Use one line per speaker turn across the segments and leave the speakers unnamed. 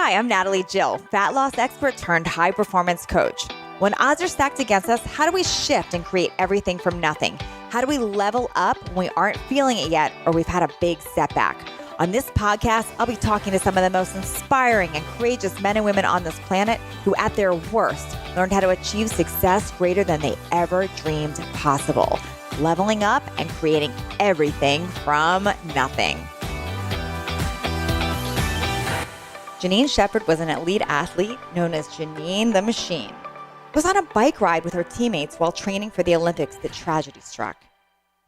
Hi, I'm Natalie Jill, fat loss expert turned high performance coach. When odds are stacked against us, how do we shift and create everything from nothing? How do we level up when we aren't feeling it yet or we've had a big setback? On this podcast, I'll be talking to some of the most inspiring and courageous men and women on this planet who, at their worst, learned how to achieve success greater than they ever dreamed possible, leveling up and creating everything from nothing. Janine Shepard was an elite athlete known as Janine the Machine. She was on a bike ride with her teammates while training for the Olympics that tragedy struck.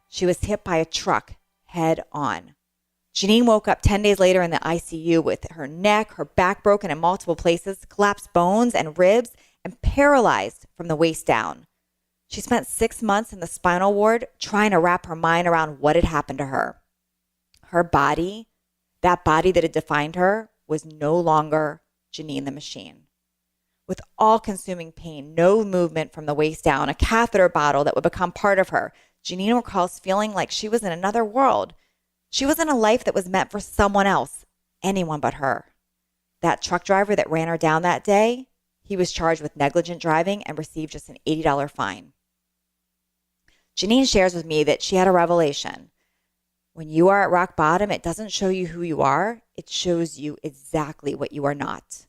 She was hit by a truck head on. Janine woke up 10 days later in the ICU with her neck, her back broken in multiple places, collapsed bones and ribs, and paralyzed from the waist down. She spent 6 months in the spinal ward trying to wrap her mind around what had happened to her. Her body, that body that had defined her, was no longer Janine the Machine. With all-consuming pain, no movement from the waist down, a catheter bottle that would become part of her, Janine recalls feeling like she was in another world. She was in a life that was meant for someone else, anyone but her. That truck driver that ran her down that day, he was charged with negligent driving and received just an $80 fine. Janine shares with me that she had a revelation. When you are at rock bottom, it doesn't show you who you are. It shows you exactly what you are not.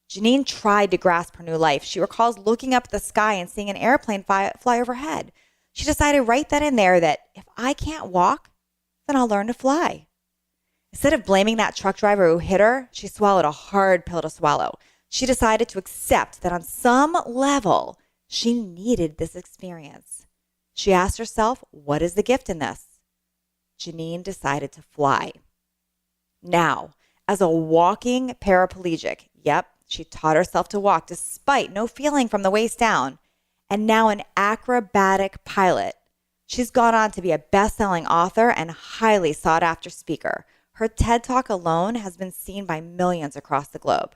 Janine tried to grasp her new life. She recalls looking up at the sky and seeing an airplane fly overhead. She decided right then and there that if I can't walk, then I'll learn to fly. Instead of blaming that truck driver who hit her, she swallowed a hard pill to swallow. She decided to accept that on some level, she needed this experience. She asked herself, what is the gift in this? Janine decided to fly. Now, as a walking paraplegic, she taught herself to walk despite no feeling from the waist down. And now an acrobatic pilot. She's gone on to be a best-selling author and highly sought-after speaker. Her TED Talk alone has been seen by millions across the globe.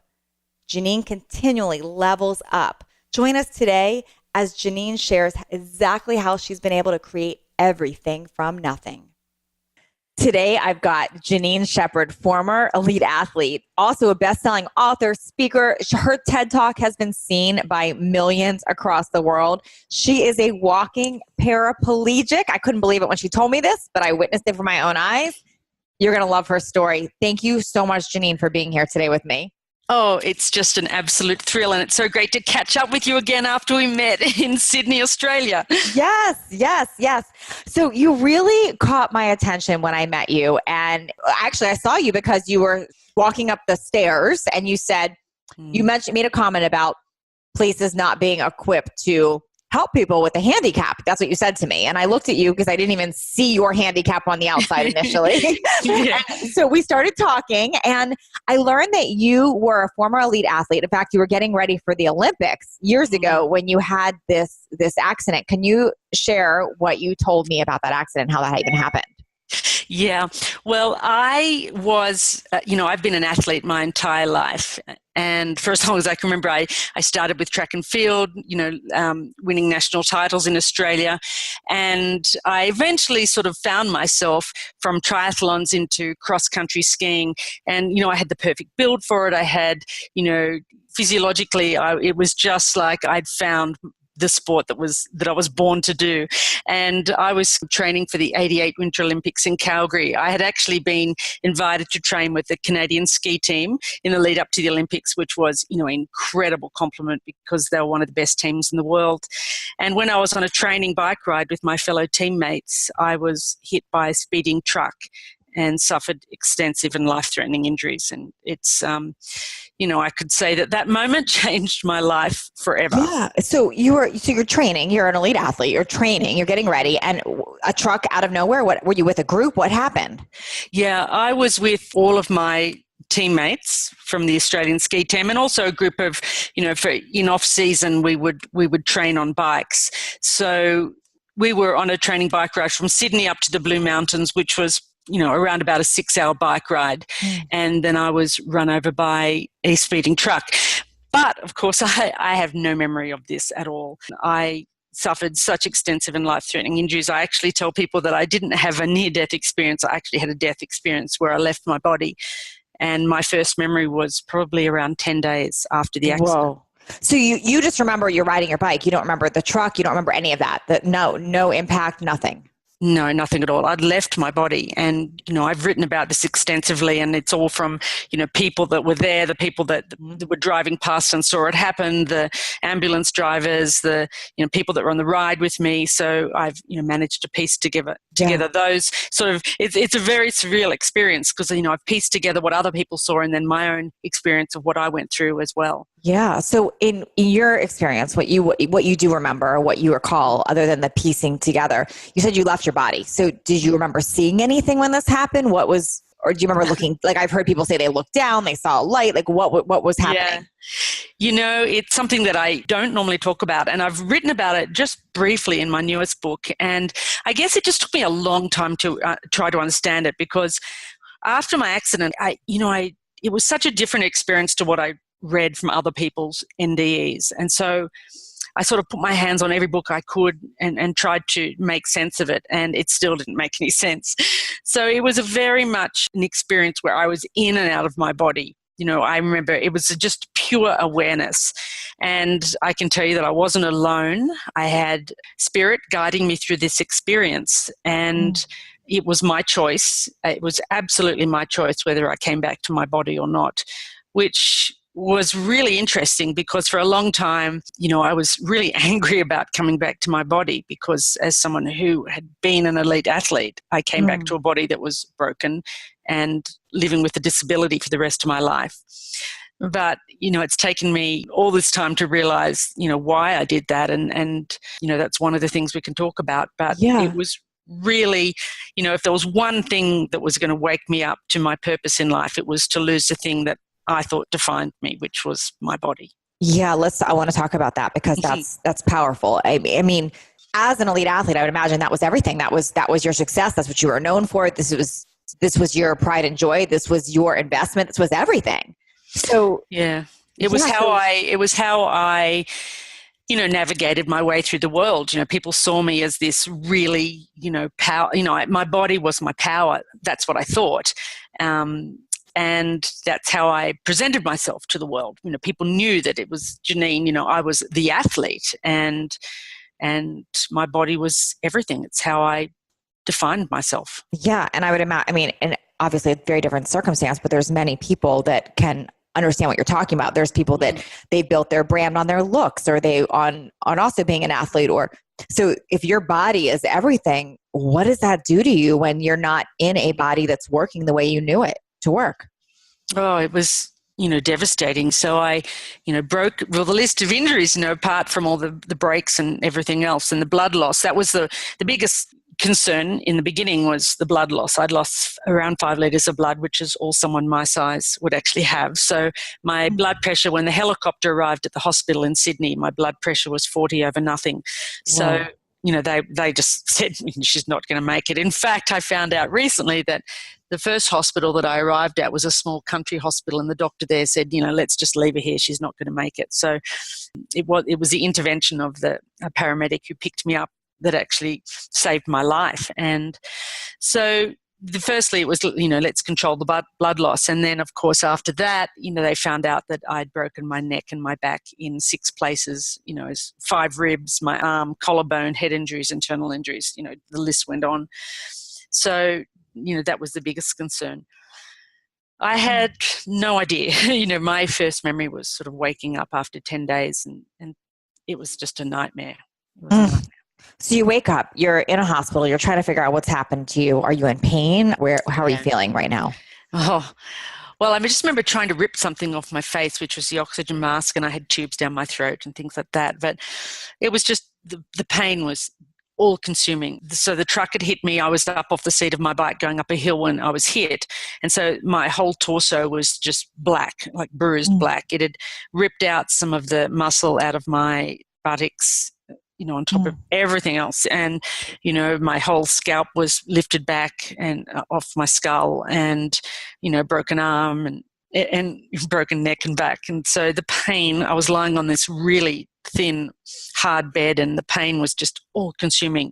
Janine continually levels up. Join us today as Janine shares exactly how she's been able to create everything from nothing. Today, I've got Janine Shepard, former elite athlete, also a best-selling author, speaker. Her TED Talk has been seen by millions across the world. She is a walking paraplegic. I couldn't believe it when she told me this, but I witnessed it for my own eyes. You're going to love her story. Thank you so much, Janine, for being here today with me.
Oh, it's just an absolute thrill, and it's so great to catch up with you again after we met in Sydney, Australia.
Yes. So you really caught my attention when I met you, and actually I saw you because you were walking up the stairs and you said, you made a comment about places not being equipped to help people with a handicap. That's what you said to me. And I looked at you because I didn't even see your handicap on the outside initially.
Yeah.
So we started talking and I learned that you were a former elite athlete. In fact, you were getting ready for the Olympics years ago when you had this accident. Can you share what you told me about that accident, how that even happened?
Yeah. Well, I was, I've been an athlete my entire life. And for as long as I can remember, I started with track and field, winning national titles in Australia. And I eventually sort of found myself from triathlons into cross-country skiing. And, I had the perfect build for it. I had, physiologically, it was just like I'd found the sport that I was born to do. And I was training for the 88 Winter Olympics in Calgary. I had actually been invited to train with the Canadian ski team in the lead up to the Olympics, which was, an incredible compliment because they were one of the best teams in the world. And when I was on a training bike ride with my fellow teammates, I was hit by a speeding truck and suffered extensive and life-threatening injuries. And it's, I could say that moment changed my life forever.
Yeah. So you're training, you're an elite athlete, you're training, you're getting ready, and a truck out of nowhere. What were you with a group? What happened?
Yeah, I was with all of my teammates from the Australian ski team and also a group of, in off season, we would train on bikes. So we were on a training bike ride from Sydney up to the Blue Mountains, which was around about a 6-hour bike ride. And then I was run over by a speeding truck. But, of course, I have no memory of this at all. I suffered such extensive and life-threatening injuries. I actually tell people that I didn't have a near-death experience. I actually had a death experience where I left my body. And my first memory was probably around 10 days after the accident.
Whoa. So you just remember you're riding your bike. You don't remember the truck. You don't remember any of that. No impact, nothing.
No, nothing at all. I'd left my body, and, I've written about this extensively, and it's all from, people that were there, the people that were driving past and saw it happen, the ambulance drivers, the, people that were on the ride with me. So I've, managed to piece together those sort of, it's a very surreal experience because, I've pieced together what other people saw and then my own experience of what I went through as well.
Yeah. So in your experience, what you do remember, what you recall, other than the piecing together, you said you left your body. So did you remember seeing anything when this happened? Or do you remember looking, like I've heard people say they looked down, they saw a light, like what was happening?
Yeah. It's something that I don't normally talk about, and I've written about it just briefly in my newest book. And I guess it just took me a long time to try to understand it, because after my accident, it was such a different experience to what I read from other people's NDEs. And so I sort of put my hands on every book I could and tried to make sense of it, and it still didn't make any sense. So it was a very much an experience where I was in and out of my body. I remember it was just pure awareness. And I can tell you that I wasn't alone. I had spirit guiding me through this experience, and it was my choice. It was absolutely my choice whether I came back to my body or not, which was really interesting because for a long time, I was really angry about coming back to my body, because as someone who had been an elite athlete, I came back to a body that was broken and living with a disability for the rest of my life. But, it's taken me all this time to realize, why I did that. And that's one of the things we can talk about. But it was really, if there was one thing that was going to wake me up to my purpose in life, it was to lose the thing that I thought defined me, which was my body.
Yeah, I want to talk about that because that's powerful. I mean, as an elite athlete, I would imagine that was everything. That was your success. That's what you were known for. This was your pride and joy. This was your investment. This was everything. So
it was how I navigated my way through the world. People saw me as this really, power. My body was my power. That's what I thought. And that's how I presented myself to the world. People knew that it was Janine, I was the athlete, and my body was everything. It's how I defined myself.
Yeah. And I would imagine, and obviously a very different circumstance, but there's many people that can understand what you're talking about. There's people that they built their brand on their looks, or they on also being an athlete. Or so if your body is everything, what does that do to you when you're not in a body that's working the way you knew it to work?
Oh, it was, devastating. So I, broke the list of injuries, apart from all the breaks and everything else, and the blood loss. That was the biggest concern in the beginning, was the blood loss. I'd lost around 5 liters of blood, which is all someone my size would actually have. So my blood pressure, when the helicopter arrived at the hospital in Sydney, my blood pressure was 40 over nothing. So, they just said, she's not going to make it. In fact, I found out recently that the first hospital that I arrived at was a small country hospital, and the doctor there said, let's just leave her here. She's not going to make it. So it was the intervention of a paramedic who picked me up that actually saved my life. And so firstly it was, let's control the blood loss. And then, of course, after that, they found out that I'd broken my neck and my back in 6 places, 5 ribs, my arm, collarbone, head injuries, internal injuries, the list went on. So, that was the biggest concern. I had no idea. My first memory was sort of waking up after 10 days and it was just a nightmare. It was a nightmare.
So you wake up, you're in a hospital, you're trying to figure out what's happened to you. Are you in pain? How are you feeling right now?
Oh, well, I just remember trying to rip something off my face, which was the oxygen mask, and I had tubes down my throat and things like that. But it was just, the pain was all consuming. So the truck had hit me. I was up off the seat of my bike going up a hill when I was hit. And so my whole torso was just black, like bruised black. It had ripped out some of the muscle out of my buttocks, on top of everything else. And, my whole scalp was lifted back and off my skull, and, broken arm and broken neck and back. And so the pain, I was lying on this really thin, hard bed, and the pain was just all consuming.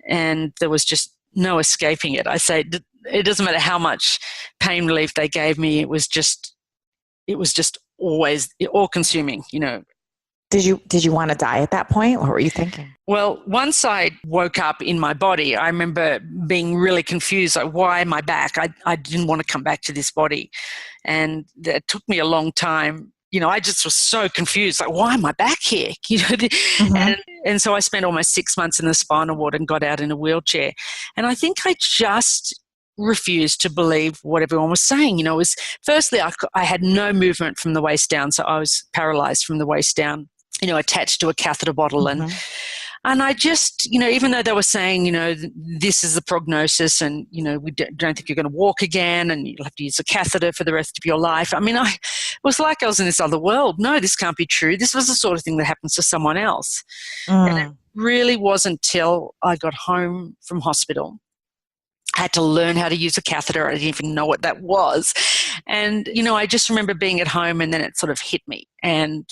And there was just no escaping it. I say it doesn't matter how much pain relief they gave me. It was just always all consuming,
Did you want to die at that point? What were you thinking?
Well, once I woke up in my body, I remember being really confused. Like, why am I back? I didn't want to come back to this body. And it took me a long time. I just was so confused. Like, why am I back here?
Mm-hmm.
And so I spent almost 6 months in the spinal ward and got out in a wheelchair. And I think I just refused to believe what everyone was saying. It was, firstly, I had no movement from the waist down. So I was paralyzed from the waist down, attached to a catheter bottle.
Mm-hmm.
And I just, even though they were saying, this is the prognosis and, we don't think you're going to walk again and you'll have to use a catheter for the rest of your life. I mean, it was like I was in this other world. No, this can't be true. This was the sort of thing that happens to someone else. And it really wasn't till I got home from hospital. I had to learn how to use a catheter. I didn't even know what that was. And, I just remember being at home and then it sort of hit me. And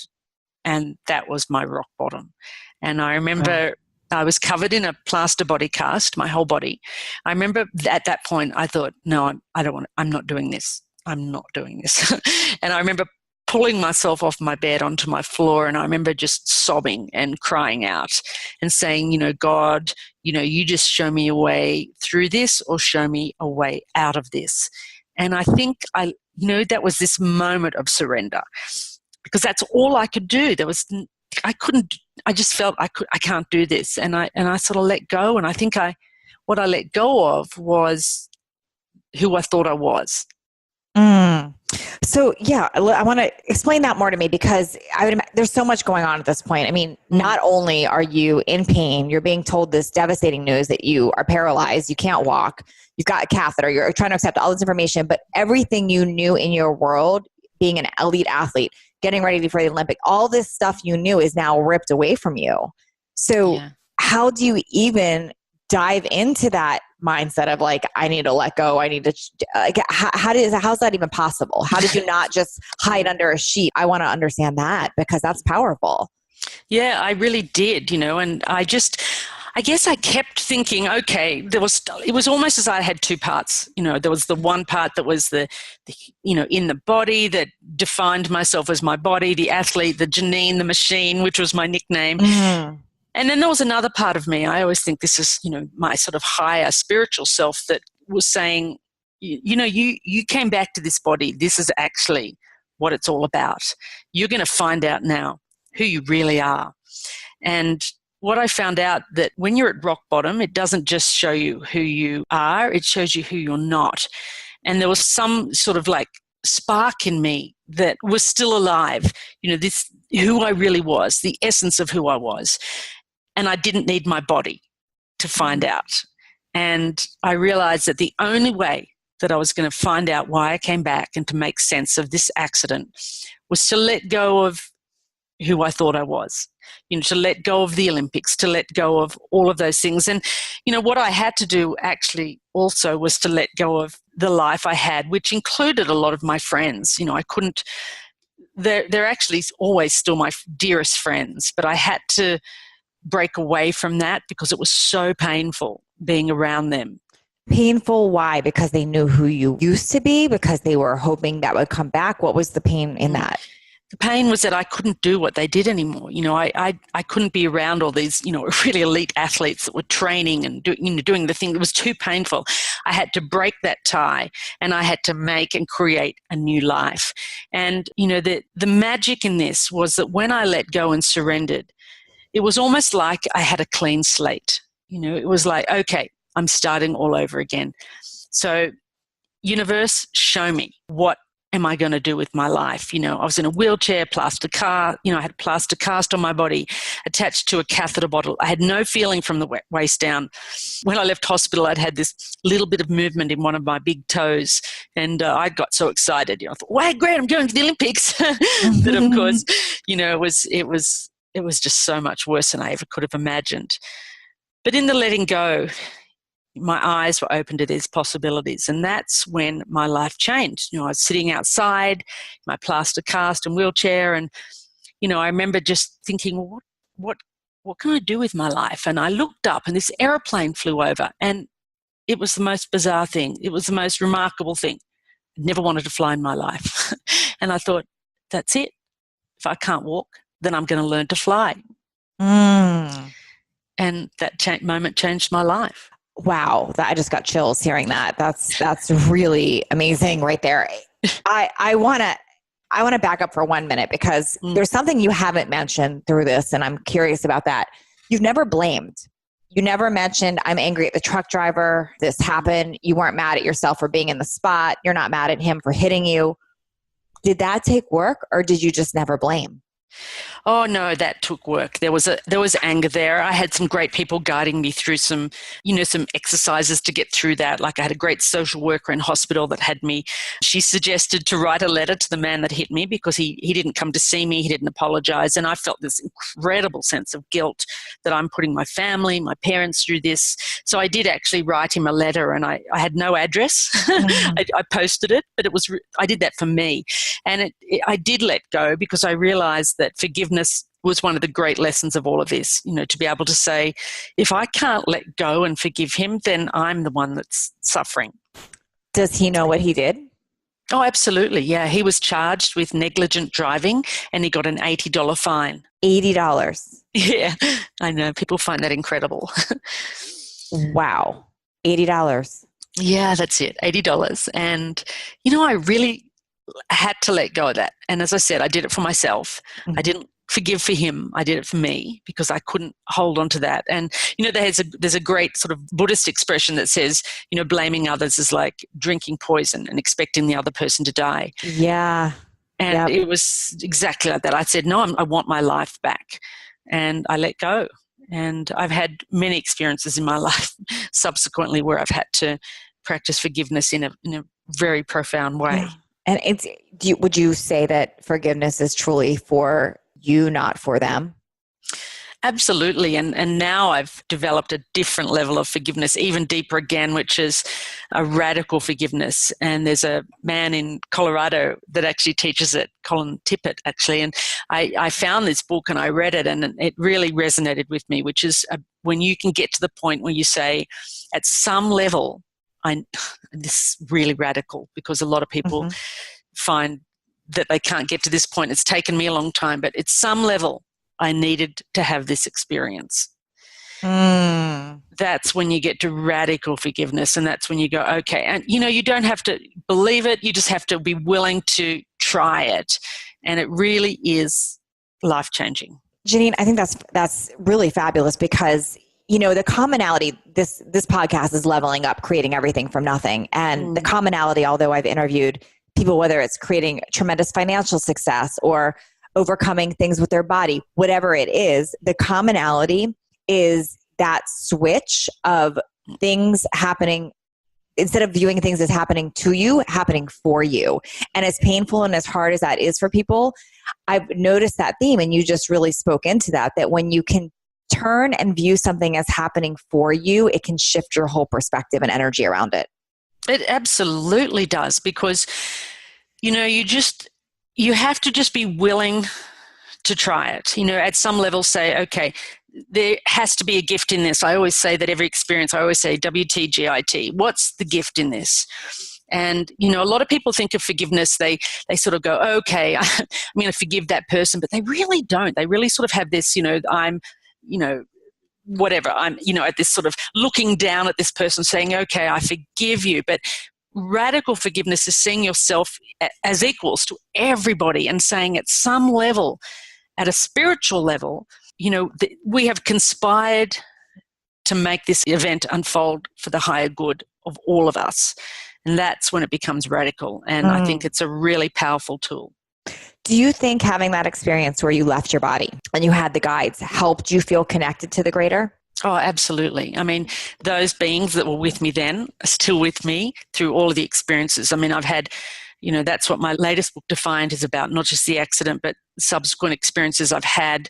that was my rock bottom. And I remember I was covered in a plaster body cast, my whole body. I remember at that point I thought, no, I'm not doing this. I'm not doing this. And I remember pulling myself off my bed onto my floor, and I remember just sobbing and crying out and saying, God, you just show me a way through this or show me a way out of this. And I think that was this moment of surrender, because that's all I could do. I just felt I can't do this. And I sort of let go. And I think what I let go of was who I thought I was.
So yeah, I want to explain that more to me, because there's so much going on at this point. I mean, not only are you in pain, you're being told this devastating news that you are paralyzed, you can't walk, you've got a catheter, you're trying to accept all this information, but everything you knew in your world, being an elite athlete, getting ready for the Olympic, all this stuff you knew is now ripped away from you. So how do you even dive into that mindset of like, I need to let go, I need to, how's that even possible? How did you not just hide under a sheet? I want to understand that, because that's powerful.
Yeah, I really did, and I guess I kept thinking, okay, it was almost as I had two parts. There was the one part that was the in the body that defined myself as my body, the athlete, the Janine the Machine, which was my nickname. Mm-hmm. And then there was another part of me. I always think this is, my sort of higher spiritual self that was saying, you came back to this body. This is actually what it's all about. You're going to find out now who you really are. And what I found out, that when you're at rock bottom, it doesn't just show you who you are, it shows you who you're not. And there was some sort of like spark in me that was still alive, this, who I really was, the essence of who I was. And I didn't need my body to find out. And I realized that the only way that I was going to find out why I came back and to make sense of this accident was to let go of who I thought I was, to let go of the Olympics, to let go of all of those things. And, what I had to do actually also was to let go of the life I had, which included a lot of my friends. I couldn't, they're actually always still my dearest friends, but I had to break away from that because it was so painful being around them.
Painful, why? Because they knew who you used to be, because they were hoping that would come back. What was the pain in that?
The pain was that I couldn't do what they did anymore. I couldn't be around all these, really elite athletes that were training and doing the thing. It was too painful. I had to break that tie, and I had to make and create a new life. And, the magic in this was that when I let go and surrendered, it was almost like I had a clean slate. It was like, okay, I'm starting all over again. So, universe, show me, what am I going to do with my life? I was in a wheelchair, I had a plaster cast on my body, attached to a catheter bottle. I had no feeling from the waist down. When I left hospital, I'd had this little bit of movement in one of my big toes, and I got so excited. I thought, wow, great, I'm going to the Olympics. But of course, it was just so much worse than I ever could have imagined. But in the letting go, my eyes were open to these possibilities. And that's when my life changed. I was sitting outside, my plaster cast and wheelchair. And, I remember just thinking, well, what can I do with my life? And I looked up and this airplane flew over, and it was the most bizarre thing. It was the most remarkable thing. Never wanted to fly in my life. And I thought, that's it. If I can't walk, then I'm going to learn to fly.
Mm.
And that moment changed my life.
Wow. I just got chills hearing that. That's really amazing right there. I want to back up for 1 minute because there's something you haven't mentioned through this, and I'm curious about that. You've never blamed. You never mentioned, I'm angry at the truck driver. This happened. You weren't mad at yourself for being in the spot. You're not mad at him for hitting you. Did that take work, or did you just never blame?
Oh no, that took work. There was anger there. I had some great people guiding me through some exercises to get through that. Like I had a great social worker in hospital that had me. She suggested to write a letter to the man that hit me because he didn't come to see me. He didn't apologize. And I felt this incredible sense of guilt that I'm putting my family, my parents through this. So I did actually write him a letter, and I had no address. I posted it, but I did that for me. And I did let go because I realized that forgiveness was one of the great lessons of all of this, to be able to say, if I can't let go and forgive him, then I'm the one that's suffering.
Does he know what he did?
Oh, absolutely. Yeah. He was charged with negligent driving and he got an $80 fine.
$80.
Yeah. I know. People find that incredible.
Wow. $80.
Yeah, that's it. $80. And, I really had to let go of that. And as I said, I did it for myself. Mm-hmm. I didn't forgive for him. I did it for me because I couldn't hold on to that. And, there's a great sort of Buddhist expression that says, blaming others is like drinking poison and expecting the other person to die.
Yeah.
And It was exactly like that. I said, no, I want my life back. And I let go. And I've had many experiences in my life subsequently where I've had to practice forgiveness in a very profound way.
Yeah. And would you say that forgiveness is truly for you, not for them?
Absolutely. And now I've developed a different level of forgiveness, even deeper again, which is a radical forgiveness. And there's a man in Colorado that actually teaches it, Colin Tippett, actually. And I found this book and I read it and it really resonated with me, which is when you can get to the point where you say, at some level, this is really radical because a lot of people find that they can't get to this point. It's taken me a long time, but at some level, I needed to have this experience. That's when you get to radical forgiveness, and that's when you go, okay. And, you don't have to believe it. You just have to be willing to try it. And it really is life-changing.
Janine, I think that's really fabulous because the commonality, this podcast is leveling up, creating everything from nothing. And the commonality, although I've interviewed people, whether it's creating tremendous financial success or overcoming things with their body, whatever it is, the commonality is that switch of things happening, instead of viewing things as happening to you, happening for you. And as painful and as hard as that is for people, I've noticed that theme, and you just really spoke into that when you can turn and view something as happening for you, it can shift your whole perspective and energy around it.
It absolutely does because, you have to just be willing to try it. At some level say, okay, there has to be a gift in this. I always say that every experience, I always say WTGIT. What's the gift in this? And, a lot of people think of forgiveness. They sort of go, okay, I'm going to forgive that person, but they really don't. They really sort of have this, I'm at this sort of looking down at this person saying, okay, I forgive you. But radical forgiveness is seeing yourself as equals to everybody and saying at some level, at a spiritual level, we have conspired to make this event unfold for the higher good of all of us. And that's when it becomes radical. And I think it's a really powerful tool.
Do you think having that experience where you left your body and you had the guides helped you feel connected to the greater?
Oh, absolutely. I mean, those beings that were with me then are still with me through all of the experiences. I mean, I've had, that's what my latest book, Defiant, is about, not just the accident, but subsequent experiences I've had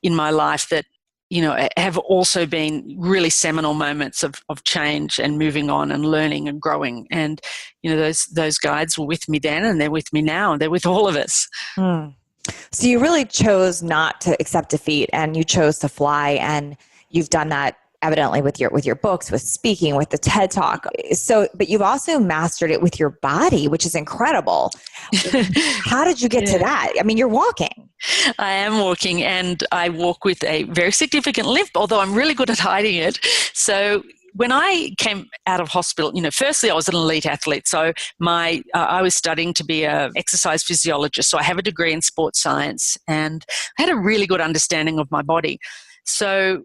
in my life that, have also been really seminal moments of change and moving on and learning and growing. And, those guides were with me then and they're with me now and they're with all of us.
So you really chose not to accept defeat and you chose to fly, and you've done that evidently with your books, with speaking, with the TED Talk. So, but you've also mastered it with your body, which is incredible. How did you get to that? I mean, you're walking.
I am walking, and I walk with a very significant limp, although I'm really good at hiding it. So when I came out of hospital, firstly I was an elite athlete. So I was studying to be an exercise physiologist. So I have a degree in sports science, and I had a really good understanding of my body. So,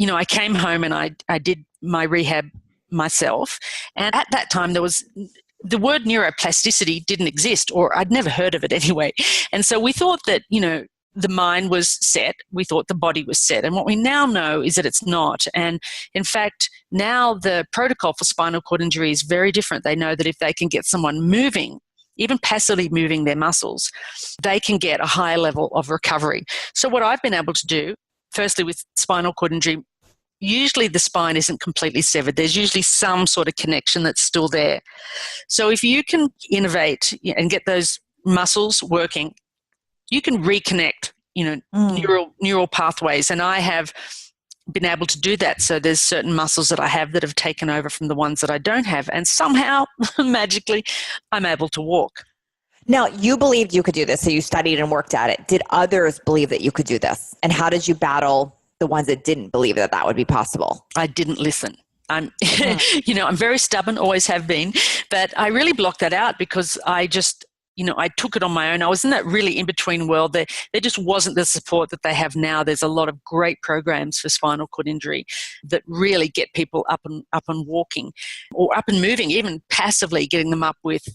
I came home and I did my rehab myself. And at that time the word neuroplasticity didn't exist, or I'd never heard of it anyway. And so we thought that, the mind was set. We thought the body was set. And what we now know is that it's not. And in fact, now the protocol for spinal cord injury is very different. They know that if they can get someone moving, even passively moving their muscles, they can get a higher level of recovery. So what I've been able to do, firstly with spinal cord injury, usually the spine isn't completely severed. There's usually some sort of connection that's still there. So if you can innovate and get those muscles working, you can reconnect, neural pathways. And I have been able to do that. So there's certain muscles that I have that have taken over from the ones that I don't have. And somehow, magically, I'm able to walk.
Now, you believed you could do this, so you studied and worked at it. Did others believe that you could do this? And how did you battle the ones that didn't believe that would be possible?
I didn't listen. I'm very stubborn, always have been, but I really blocked that out because I just, I took it on my own. I was in that really in-between world. There just wasn't the support that they have now. There's a lot of great programs for spinal cord injury that really get people up and walking, or up and moving, even passively getting them up with,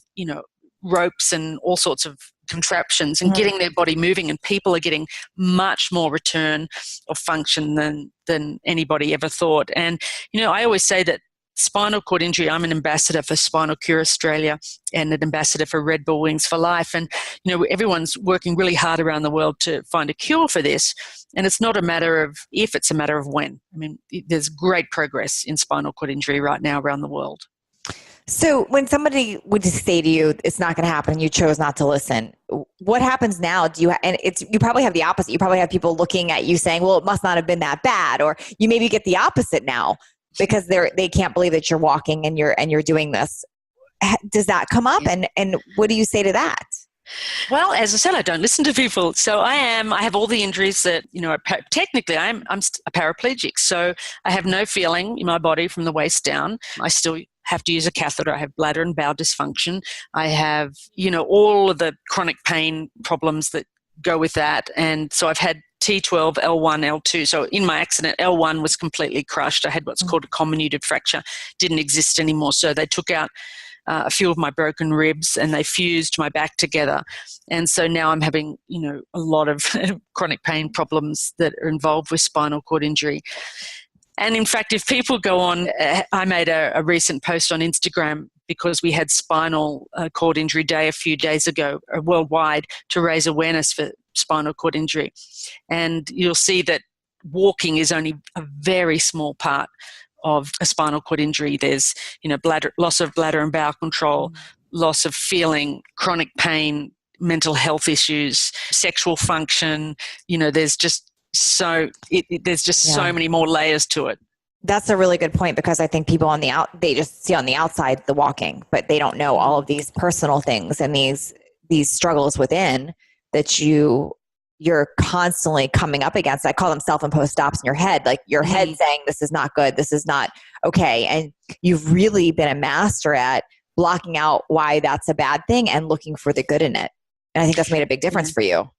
ropes and all sorts of contraptions and getting their body moving. And people are getting much more return of function than anybody ever thought. And, I always say that spinal cord injury, I'm an ambassador for Spinal Cure Australia and an ambassador for Red Bull Wings for Life. And, everyone's working really hard around the world to find a cure for this. And it's not a matter of if, it's a matter of when. I mean, there's great progress in spinal cord injury right now around the world.
So when somebody would say to you, it's not going to happen, and you chose not to listen, what happens now? You probably have the opposite. You probably have people looking at you saying, well, it must not have been that bad. Or you maybe get the opposite now because they can't believe that you're walking and you're doing this. Does that come up? And what do you say to that?
Well, as I said, I don't listen to people. So I have all the injuries that, technically I'm a paraplegic. So I have no feeling in my body from the waist down. I still have to use a catheter. I have bladder and bowel dysfunction. I have, all of the chronic pain problems that go with that. And so I've had T12, L1, L2. So in my accident, L1 was completely crushed. I had what's called a comminuted fracture. Didn't exist anymore. So they took out a few of my broken ribs and they fused my back together. And so now I'm having, a lot of chronic pain problems that are involved with spinal cord injury. And in fact, if people go on, I made a recent post on Instagram because we had Spinal Cord Injury Day a few days ago worldwide to raise awareness for spinal cord injury. And you'll see that walking is only a very small part of a spinal cord injury. There's, loss of bladder and bowel control, loss of feeling, chronic pain, mental health issues, sexual function. There's just so many more layers to it.
That's a really good point, because I think people they just see on the outside the walking, but they don't know all of these personal things and these struggles within that you're constantly coming up against. I call them self-imposed stops in your head, like your head saying, this is not good, this is not okay. And you've really been a master at blocking out why that's a bad thing and looking for the good in it. And I think that's made a big difference for you.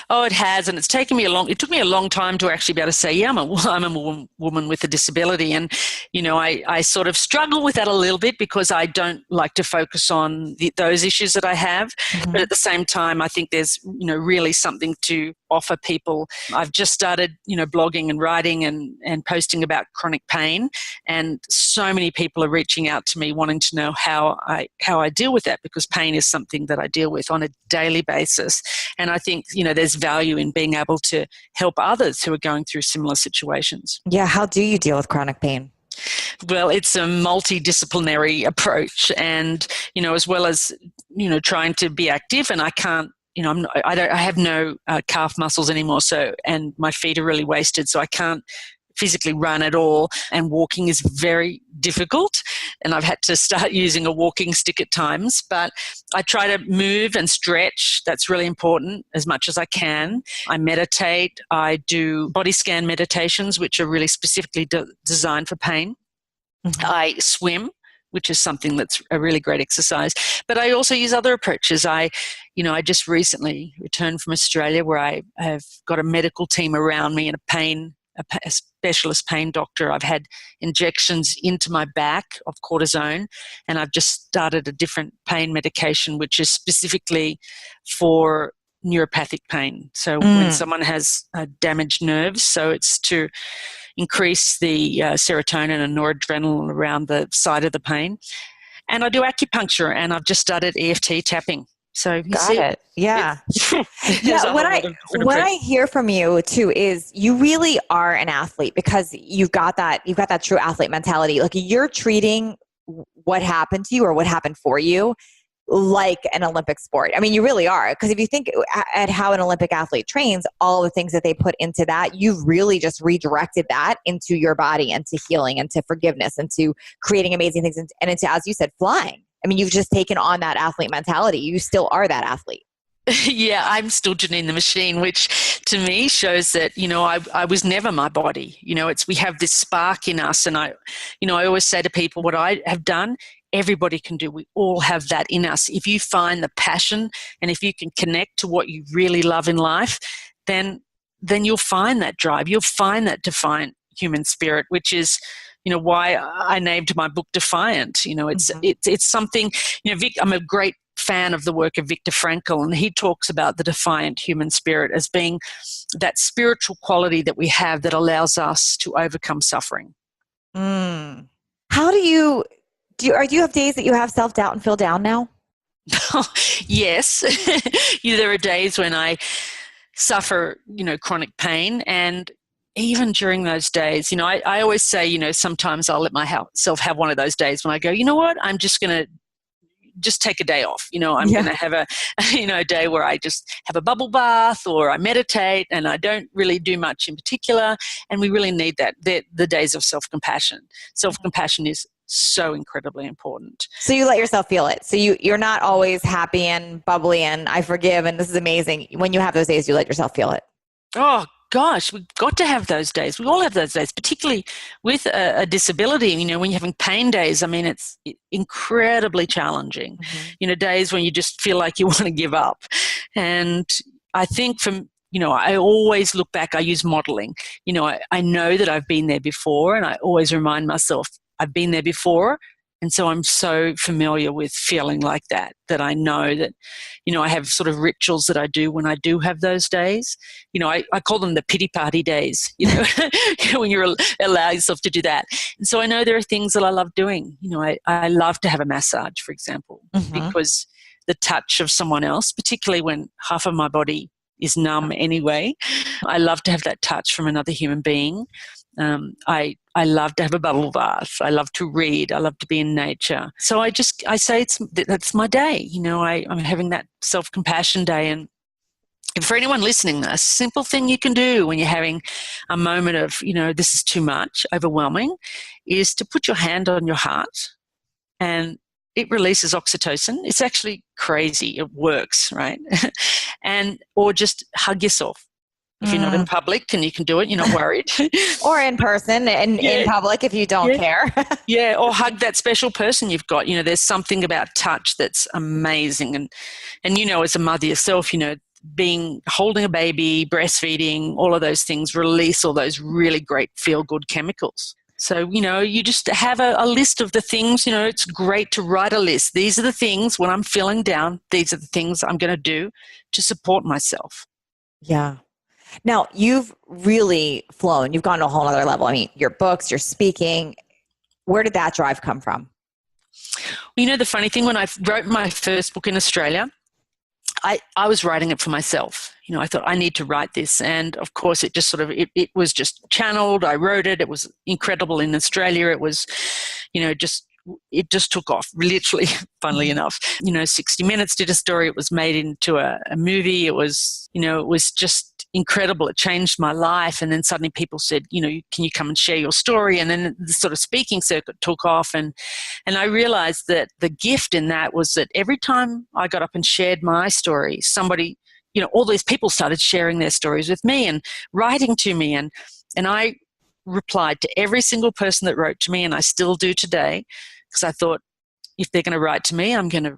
Oh, it has. And it took me a long time to actually be able to say, yeah, I'm a woman with a disability. And, I sort of struggle with that a little bit because I don't like to focus on those issues that I have. Mm-hmm. But at the same time, I think there's, really something to offer people. I've just started, blogging and writing and posting about chronic pain. And so many people are reaching out to me wanting to know how I deal with that, because pain is something that I deal with on a daily basis. And I think, there's value in being able to help others who are going through similar situations.
Yeah. How do you deal with chronic pain?
Well, it's a multidisciplinary approach, and, as well as, trying to be active, and I can't, I have no calf muscles anymore. So, and my feet are really wasted, so I can't physically run at all, and walking is very difficult, and I've had to start using a walking stick at times, but I try to move and stretch. That's really important as much as I can. I meditate. I do body scan meditations, which are really specifically designed for pain. Mm-hmm. I swim, which is something that's a really great exercise. But I also use other approaches. I just recently returned from Australia, where I have got a medical team around me and a specialist pain doctor. I've had injections into my back of cortisone, and I've just started a different pain medication, which is specifically for neuropathic pain. So when someone has damaged nerves, so it's to increase the serotonin and noradrenaline around the site of the pain. And I do acupuncture, and I've just started EFT tapping. So
got it. Yeah. Yeah. What I hear from you too is you really are an athlete, because you've got that true athlete mentality. Like, you're treating what happened to you or what happened for you like an Olympic sport. I mean, you really are. Because if you think at how an Olympic athlete trains, all the things that they put into that, you've really just redirected that into your body, into healing, into forgiveness, into creating amazing things, and into, as you said, flying. I mean, you've just taken on that athlete mentality. You still are that athlete.
Yeah, I'm still Janine the Machine, which to me shows that, I was never my body. We have this spark in us. And I always say to people, what I have done, everybody can do. We all have that in us. If you find the passion, and if you can connect to what you really love in life, then you'll find that drive. You'll find that defiant human spirit, which is, why I named my book Defiant. It's something, I'm a great fan of the work of Viktor Frankl, and he talks about the defiant human spirit as being that spiritual quality that we have that allows us to overcome suffering.
How do you have days that you have self-doubt and feel down now?
Yes. There are days when I suffer, chronic pain, and even during those days, I always say, sometimes I'll let myself have one of those days when I go, you know what, I'm just going to just take a day off. I'm going to have a day where I just have a bubble bath, or I meditate, and I don't really do much in particular. And we really need that. The days of self-compassion. Self-compassion is so incredibly important.
So you let yourself feel it. So you're not always happy and bubbly and I forgive and this is amazing. When you have those days, you let yourself feel it.
Oh, gosh, we've got to have those days. We all have those days, particularly with a disability. When you're having pain days, I mean, it's incredibly challenging. Mm-hmm. Days when you just feel like you want to give up. And I think I always look back, I use modeling. I know that I've been there before, and I always remind myself I've been there before. And so I'm so familiar with feeling like that I know that, I have sort of rituals that I do when I do have those days. I call them the pity party days, when you allow yourself to do that. And so I know there are things that I love doing. I love to have a massage, for example, because the touch of someone else, particularly when half of my body is numb anyway, I love to have that touch from another human being. I love to have a bubble bath. I love to read. I love to be in nature. So I say that's my day. I'm having that self-compassion day. And for anyone listening, a simple thing you can do when you're having a moment of, this is too much, overwhelming, is to put your hand on your heart, and it releases oxytocin. It's actually crazy. It works, right? Or just hug yourself. If you're not in public and you can do it, you're not worried.
Or in person and in public if you don't care.
Yeah, or hug that special person you've got. There's something about touch that's amazing. And as a mother yourself, holding a baby, breastfeeding, all of those things release all those really great feel-good chemicals. So, you just have a list of the things, it's great to write a list. These are the things when I'm feeling down, these are the things I'm going to do to support myself.
Yeah. Now, you've really flown. You've gone to a whole other level. I mean, your books, your speaking. Where did that drive come from?
Well, the funny thing, when I wrote my first book in Australia, I was writing it for myself. I thought I need to write this. And of course, it just sort of, it was just channeled. I wrote it. It was incredible in Australia. It was, it just took off, literally, funnily enough. 60 Minutes did a story. It was made into a movie. It was, it was just incredible. It changed my life. And then suddenly people said, can you come and share your story? And then the sort of speaking circuit took off. And I realized that the gift in that was that every time I got up and shared my story, somebody, all these people started sharing their stories with me and writing to me. And I replied to every single person that wrote to me, and I still do today, because I thought, if they're going to write to me, I'm going to,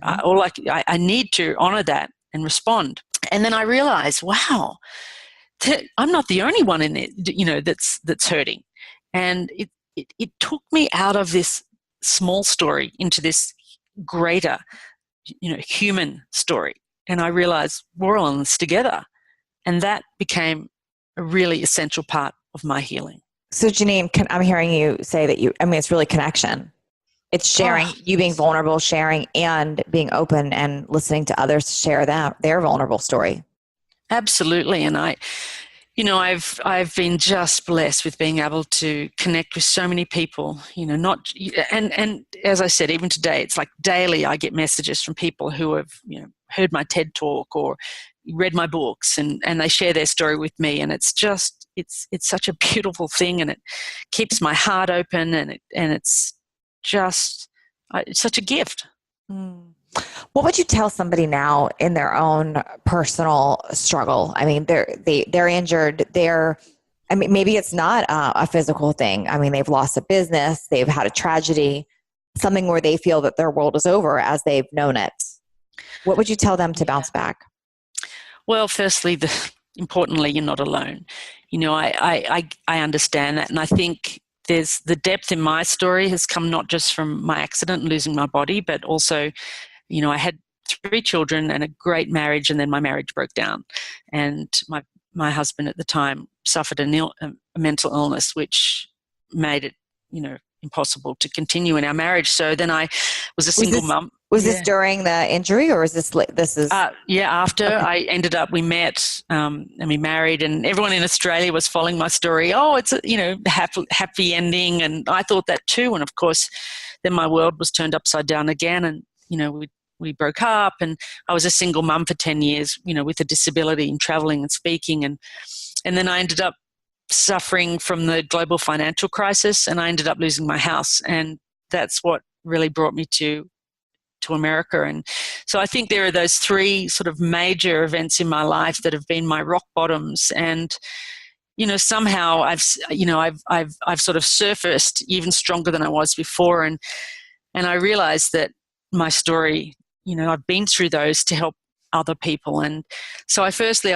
I need to honor that and respond. And then I realized, wow, I'm not the only one in it, that's hurting. And it took me out of this small story into this greater, human story. And I realized we're all in this together. And that became a really essential part of my healing.
So Janine, I'm hearing you say that it's really connection. It's sharing, you being vulnerable, sharing, and being open and listening to others share their vulnerable story.
Absolutely. And I've been just blessed with being able to connect with so many people, and as I said, even today, it's like daily I get messages from people who have, heard my TED talk or read my books, and they share their story with me. And it's just, it's such a beautiful thing, and it keeps my heart open, and it's just, it's such a gift.
What would you tell somebody now in their own personal struggle? I mean, they're injured. Maybe it's not a physical thing. I mean, they've lost a business. They've had a tragedy, something where they feel that their world is over as they've known it. What would you tell them to bounce back?
Well, firstly, importantly, you're not alone. I understand that. And I think there's the depth in my story has come not just from my accident and losing my body, but also, I had 3 children and a great marriage, and then my marriage broke down. And my husband at the time suffered a mental illness, which made it, impossible to continue in our marriage. So then I was a single mum.
Was this during the injury, or is this
after? Okay. I ended up, we met and we married, and everyone in Australia was following my story. Oh, it's a, happy ending. And I thought that too. And of course, then my world was turned upside down again. And, we broke up, and I was a single mum for 10 years, with a disability and traveling and speaking. And then I ended up suffering from the global financial crisis, and I ended up losing my house. And that's what really brought me to America. And so I think there are those 3 sort of major events in my life that have been my rock bottoms. And, somehow I've sort of surfaced even stronger than I was before. And I realized that my story, I've been through those to help other people. And so I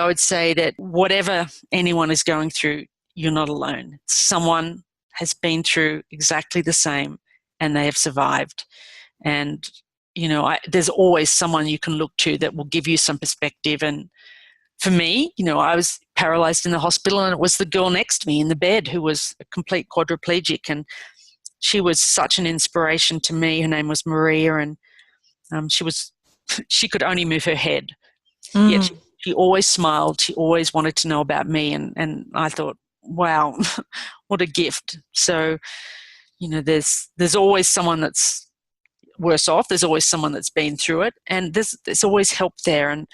would say that whatever anyone is going through, you're not alone. Someone has been through exactly the same, and they have survived. And, there's always someone you can look to that will give you some perspective. And for me, I was paralyzed in the hospital, and it was the girl next to me in the bed who was a complete quadriplegic. And she was such an inspiration to me. Her name was Maria, and she could only move her head. Yet she always smiled. She always wanted to know about me. And I thought, wow, what a gift. So, there's always someone that's worse off. There's always someone that's been through it, and there's always help there. And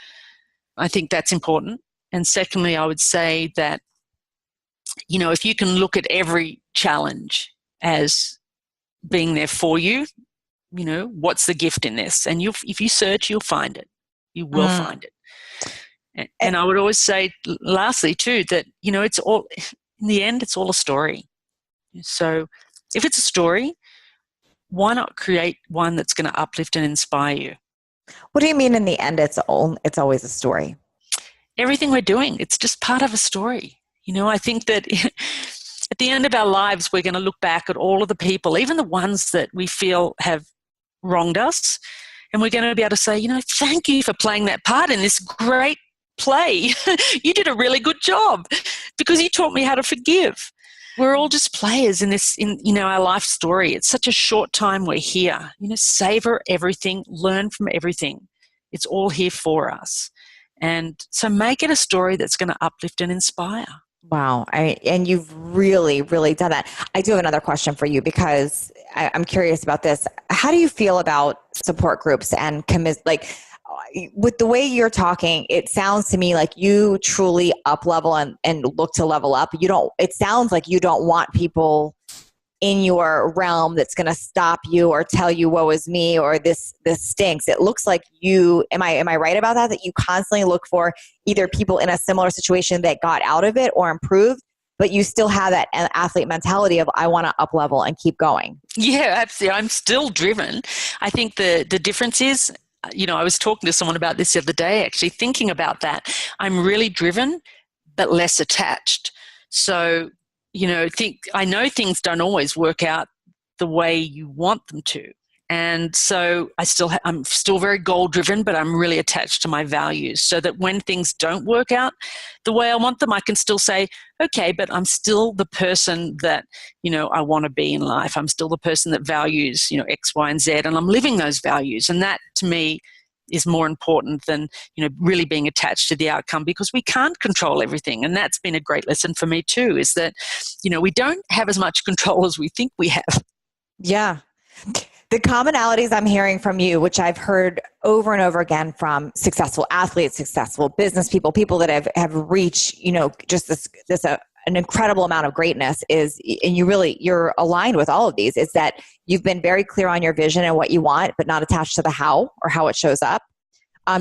I think that's important. And secondly, I would say that, if you can look at every challenge as being there for you, what's the gift in this? And if you search, you'll find it. You will find it. And I would always say, lastly too, that, it's all, in the end, it's all a story. So if it's a story, why not create one that's going to uplift and inspire you?
What do you mean in the end, it's always a story?
Everything we're doing, it's just part of a story. I think that at the end of our lives, we're going to look back at all of the people, even the ones that we feel have wronged us, and we're going to be able to say, thank you for playing that part in this great play. You did a really good job because you taught me how to forgive. We're all just players in our life story. It's such a short time we're here. Savor everything, learn from everything. It's all here for us. And so make it a story that's going to uplift and inspire.
Wow. And you've really, really done that. I do have another question for you because I'm curious about this. How do you feel about support groups and with the way you're talking, it sounds to me like you truly up level and look to level up. It sounds like you don't want people in your realm that's going to stop you or tell you woe is me or this stinks. It looks like am I right about that you constantly look for either people in a similar situation that got out of it or improved, but you still have that athlete mentality of I want to up level and keep going?
Yeah, absolutely. I'm still driven. I think the difference is, I was talking to someone about this the other day, actually thinking about that. I'm really driven, but less attached. So, I know things don't always work out the way you want them to. And so I'm still very goal driven, but I'm really attached to my values so that when things don't work out the way I want them, I can still say, okay, but I'm still the person that, I want to be in life. I'm still the person that values, X, Y, and Z, and I'm living those values. And that to me is more important than, really being attached to the outcome, because we can't control everything. And that's been a great lesson for me too, is that, we don't have as much control as we think we have.
Yeah. The commonalities I'm hearing from you, which I've heard over and over again from successful athletes, successful business people that have reached, just an incredible amount of greatness is, and you're aligned with all of these, is that you've been very clear on your vision and what you want, but not attached to the how or how it shows up.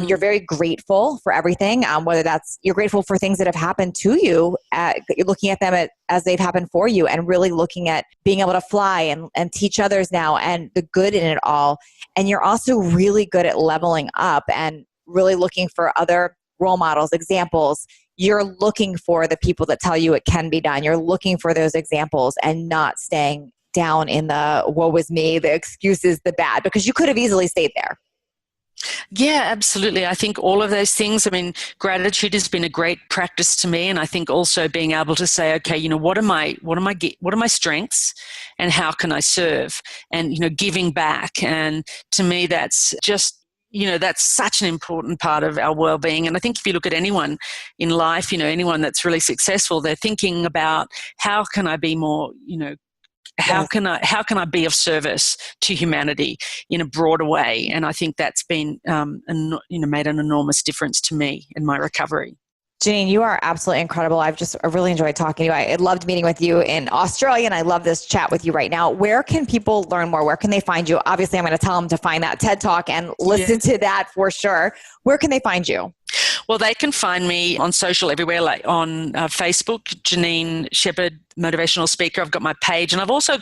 You're very grateful for everything, whether you're grateful for things that have happened to you, you're looking at them as they've happened for you, and really looking at being able to fly and teach others now and the good in it all. And you're also really good at leveling up and really looking for other role models, examples. You're looking for the people that tell you it can be done. You're looking for those examples and not staying down in the woe is me, the excuses, the bad, because you could have easily stayed there.
Yeah, absolutely. I think all of those things, gratitude has been a great practice to me. And I think also being able to say, okay, what are my strengths and how can I serve? And, giving back. And to me, that's just, that's such an important part of our well-being. And I think if you look at anyone in life, anyone that's really successful, they're thinking about how can I be more, how can I be of service to humanity in a broader way? And I think that's been, made an enormous difference to me in my recovery.
Janine, you are absolutely incredible. I really enjoyed talking to you. I loved meeting with you in Australia, and I love this chat with you right now. Where can people learn more? Where can they find you? Obviously, I'm going to tell them to find that TED Talk and listen to that for sure. Where can they find you?
Well, they can find me on social everywhere, like on Facebook, Janine Shepard, motivational speaker. I've got my page, and I've also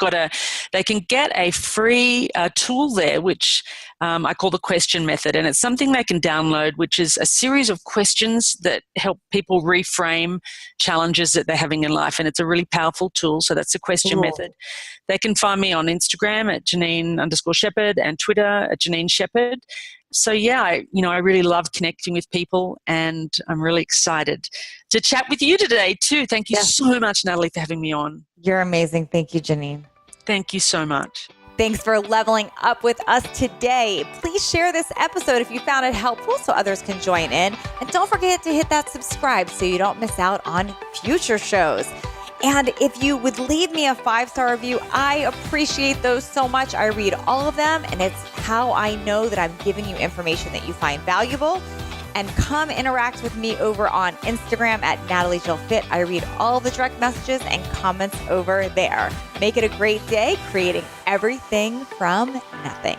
they can get a free tool there, which I call the question method. And it's something they can download, which is a series of questions that help people reframe challenges that they're having in life. And it's a really powerful tool. So that's the question method. They can find me on Instagram at Janine_Shepard and Twitter at Janine Shepard. So yeah, I really love connecting with people, and I'm really excited to chat with you today too. Thank you so much, Natalie, for having me on.
You're amazing. Thank you, Janine.
Thank you so much.
Thanks for leveling up with us today. Please share this episode if you found it helpful so others can join in. And don't forget to hit that subscribe so you don't miss out on future shows. And if you would leave me a 5-star review, I appreciate those so much. I read all of them, and it's how I know that I'm giving you information that you find valuable. And come interact with me over on Instagram at NatalieJillFit. I read all the direct messages and comments over there. Make it a great day, creating everything from nothing.